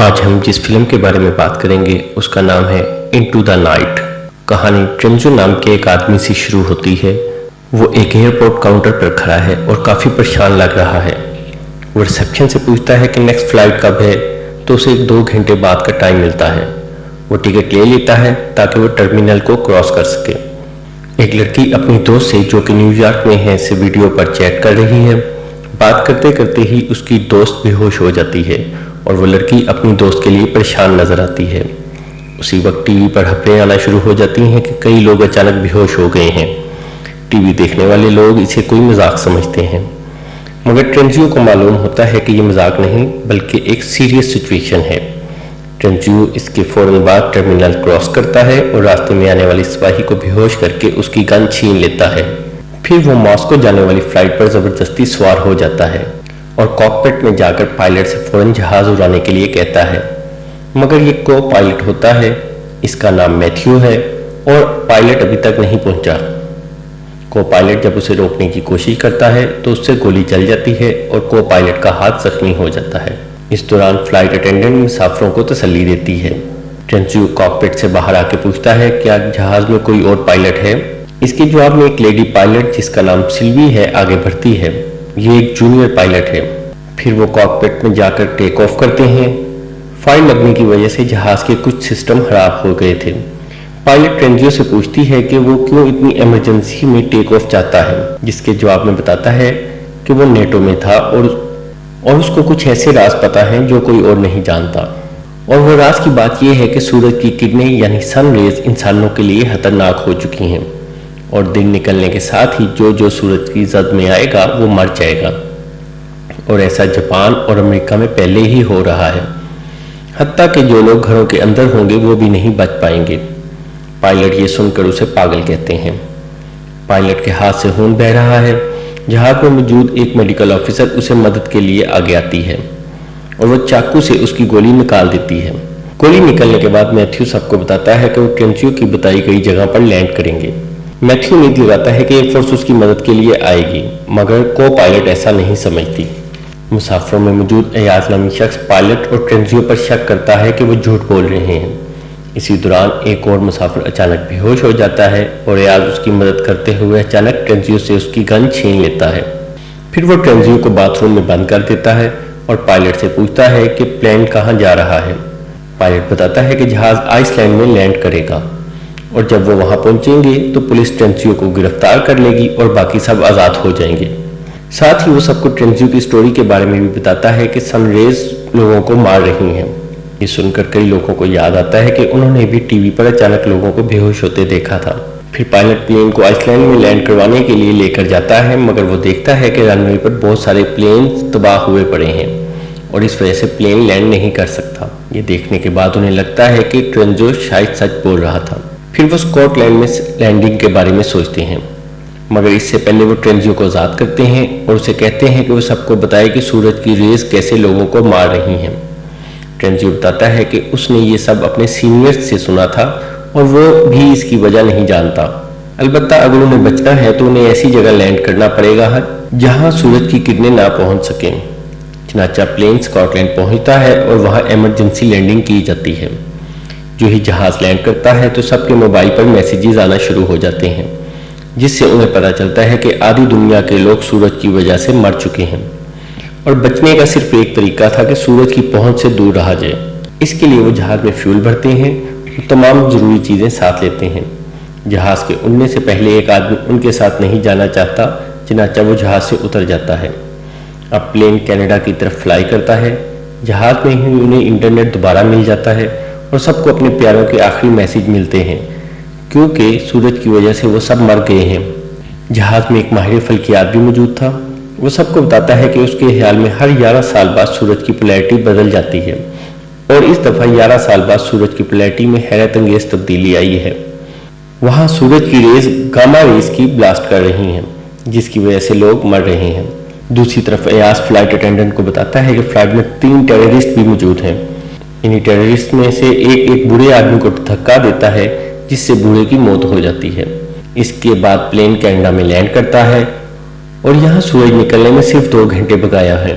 آج ہم جس فلم کے بارے میں بات کریں گے اس کا نام ہے انٹو دا نائٹ۔ کہانی ٹرنزو نام کے ایک آدمی سے شروع ہوتی ہے۔ وہ ایک ایئرپورٹ کاؤنٹر پر کھڑا ہے اور کافی پریشان لگ رہا ہے۔ وہ ریسیپشن سے پوچھتا ہے کہ نیکسٹ فلائٹ کب ہے، تو اسے 2 گھنٹے بعد کا ٹائم ملتا ہے۔ وہ ٹکٹ لے لیتا ہے تاکہ وہ ٹرمینل کو کراس کر سکے۔ ایک لڑکی اپنی دوست سے جو کہ نیو یارک میں ہے سے ویڈیو پر چیٹ کر رہی ہے۔ بات کرتے کرتے ہی اس کی دوست بے ہوش ہو جاتی ہے اور وہ لڑکی اپنی دوست کے لیے پریشان نظر آتی ہے۔ اسی وقت ٹی وی پر خبریں آنا شروع ہو جاتی ہیں کہ کئی لوگ اچانک بے ہوش ہو گئے ہیں۔ ٹی وی دیکھنے والے لوگ اسے کوئی مذاق سمجھتے ہیں، مگر ٹرنزیو کو معلوم ہوتا ہے کہ یہ مذاق نہیں بلکہ ایک سیریس سچویشن ہے۔ ٹرنزیو اس کے فوراً بعد ٹرمینل کراس کرتا ہے اور راستے میں آنے والی سپاہی کو بے ہوش کر کے اس کی گن چھین لیتا ہے۔ پھر وہ ماسکو جانے والی فلائٹ پر زبردستی سوار ہو جاتا ہے اور کاکپٹ میں جا کر پائلٹ سے فوراً جہاز اڑانے کے لیے کہتا ہے، مگر یہ کو پائلٹ ہوتا ہے، اس کا نام میتھیو ہے اور پائلٹ ابھی تک نہیں پہنچا۔ کو پائلٹ جب اسے روکنے کی کوشش کرتا ہے تو اس سے گولی چل جاتی ہے اور کو پائلٹ کا ہاتھ زخمی ہو جاتا ہے۔ اس دوران فلائٹ اٹینڈنٹ مسافروں کو تسلی دیتی ہے۔ ٹرنزیو کاکپٹ سے باہر آ کے پوچھتا ہے کیا جہاز میں کوئی اور پائلٹ ہے۔ اس کے جواب میں ایک لیڈی پائلٹ جس کا نام سلوی ہے آگے بڑھتی ہے۔ یہ ایک جونیئر پائلٹ ہے۔ پھر وہ کاکپٹ میں جا کر ٹیک آف کرتے ہیں۔ فائر لگنے کی وجہ سے جہاز کے کچھ سسٹم خراب ہو گئے تھے۔ پائلٹ ٹرنزیو سے پوچھتی ہے کہ وہ کیوں اتنی ایمرجنسی میں ٹیک آف چاہتا ہے، جس کے جواب میں بتاتا ہے کہ وہ نیٹو میں تھا اور اس کو کچھ ایسے راز پتا ہیں جو کوئی اور نہیں جانتا، اور وہ راز کی بات یہ ہے کہ سورج کی کرنیں یعنی سن ریز انسانوں کے لیے خطرناک ہو چکی ہیں اور دن نکلنے کے ساتھ ہی جو سورج کی زد میں آئے گا وہ مر جائے گا، اور ایسا جاپان اور امریکہ میں پہلے ہی ہو رہا ہے، حتیٰ کہ جو لوگ گھروں کے اندر ہوں گے وہ بھی نہیں بچ پائیں گے۔ پائلٹ یہ سن کر اسے پاگل کہتے ہیں۔ پائلٹ کے ہاتھ سے خون بہہ رہا ہے۔ جہاز میں موجود ایک میڈیکل آفیسر اسے مدد کے لیے آگے آتی ہے اور وہ چاقو سے اس کی گولی نکال دیتی ہے۔ گولی نکلنے کے بعد میتھیو سب کو بتاتا ہے کہ وہ ٹرنزیو کی بتائی گئی جگہ پر لینڈ کریں گے۔ میتھیو امید لگاتا ہے کہ ایئر فورس اس کی مدد کے لیے آئے گی، مگر کو پائلٹ ایسا نہیں سمجھتی۔ مسافروں میں موجود ایاز نامی شخص پائلٹ اور ٹرنزیو پر شک کرتا ہے کہ وہ جھوٹ بول رہے ہیں۔ اسی دوران ایک اور مسافر اچانک بے ہوش ہو جاتا ہے اور ایاز اس کی مدد کرتے ہوئے اچانک ٹرنزیو سے اس کی گن چھین لیتا ہے۔ پھر وہ ٹرنزیو کو باتھ روم میں بند کر دیتا ہے اور پائلٹ سے پوچھتا ہے کہ پلین کہاں جا رہا ہے۔ پائلٹ بتاتا ہے کہ جہاز آئس لینڈ میں لینڈ کرے گا اور جب وہ وہاں پہنچیں گے تو پولیس ٹرنزیو کو گرفتار کر لے گی اور باقی سب آزاد ہو جائیں گے۔ ساتھ ہی وہ سب کو ٹرنزیو کی سٹوری کے بارے میں بھی بتاتا ہے کہ سن ریز لوگوں کو مار رہی ہیں۔ یہ سن کر کئی لوگوں کو یاد آتا ہے کہ انہوں نے بھی ٹی وی پر اچانک لوگوں کو بے ہوش ہوتے دیکھا تھا۔ پھر پائلٹ پلین کو آئس لینڈ میں لینڈ کروانے کے لیے لے کر جاتا ہے، مگر وہ دیکھتا ہے کہ رن وے پر بہت سارے پلین تباہ ہوئے پڑے ہیں اور اس وجہ سے پلین لینڈ نہیں کر سکتا۔ یہ دیکھنے کے بعد انہیں لگتا ہے کہ ٹرنزیو شاید سچ بول رہا تھا۔ پھر وہ اسکاٹ لینڈ میں لینڈنگ کے بارے میں سوچتے ہیں، مگر اس سے پہلے وہ ٹرنزیو کو آزاد کرتے ہیں اور اسے کہتے ہیں کہ وہ سب کو بتائے کہ سورج کی ریز کیسے لوگوں کو مار رہی ہیں۔ ٹرنزیو بتاتا ہے کہ اس نے یہ سب اپنے سینئر سے سنا تھا اور وہ بھی اس کی وجہ نہیں جانتا، البتہ اگر انہیں بچنا ہے تو انہیں ایسی جگہ لینڈ کرنا پڑے گا جہاں سورج کی کرنیں نہ پہنچ سکیں۔ چنانچہ پلین اسکاٹ لینڈ پہنچتا ہے اور وہاں ایمرجنسی لینڈنگ کی جاتی ہے۔ جو ہی جہاز لینڈ کرتا ہے تو سب کے موبائل پر میسیجز آنا شروع ہو جاتے ہیں، جس سے انہیں پتہ چلتا ہے کہ آدھی دنیا کے لوگ سورج کی وجہ سے مر چکے ہیں اور بچنے کا صرف ایک طریقہ تھا کہ سورج کی پہنچ سے دور رہا جائے۔ اس کے لیے وہ جہاز میں فیول بھرتے ہیں اور تمام ضروری چیزیں ساتھ لیتے ہیں۔ جہاز کے اڑنے سے پہلے ایک آدمی ان کے ساتھ نہیں جانا چاہتا، چنانچہ وہ جہاز سے اتر جاتا ہے۔ اب پلین کینیڈا کی طرف فلائی کرتا ہے۔ جہاز میں ہی انہیں انٹرنیٹ دوبارہ مل جاتا ہے اور سب کو اپنے پیاروں کے آخری میسیج ملتے ہیں، کیونکہ سورج کی وجہ سے وہ سب مر گئے ہیں۔ جہاز میں ایک ماہر فلکیات بھی موجود تھا۔ وہ سب کو بتاتا ہے کہ اس کے خیال میں ہر 11 سال بعد سورج کی پولیرٹی بدل جاتی ہے اور اس دفعہ 11 سال بعد سورج کی پولیرٹی میں حیرت انگیز تبدیلی آئی ہے۔ وہاں سورج کی ریز گاما ریز کی بلاسٹ کر رہی ہیں، جس کی وجہ سے لوگ مر رہے ہیں۔ دوسری طرف ایاز فلائٹ اٹینڈنٹ کو بتاتا ہے کہ فلائٹ میں 3 ٹیررسٹ بھی موجود ہیں۔ انہی ٹیررسٹ میں سے ایک بوڑھے آدمی کو دھکا دیتا ہے، جس سے بوڑھے کی موت ہو جاتی ہے۔ اس کے بعد پلین کینیڈا میں لینڈ کرتا ہے اور یہاں سورج نکلنے میں صرف 2 گھنٹے بقایا ہیں۔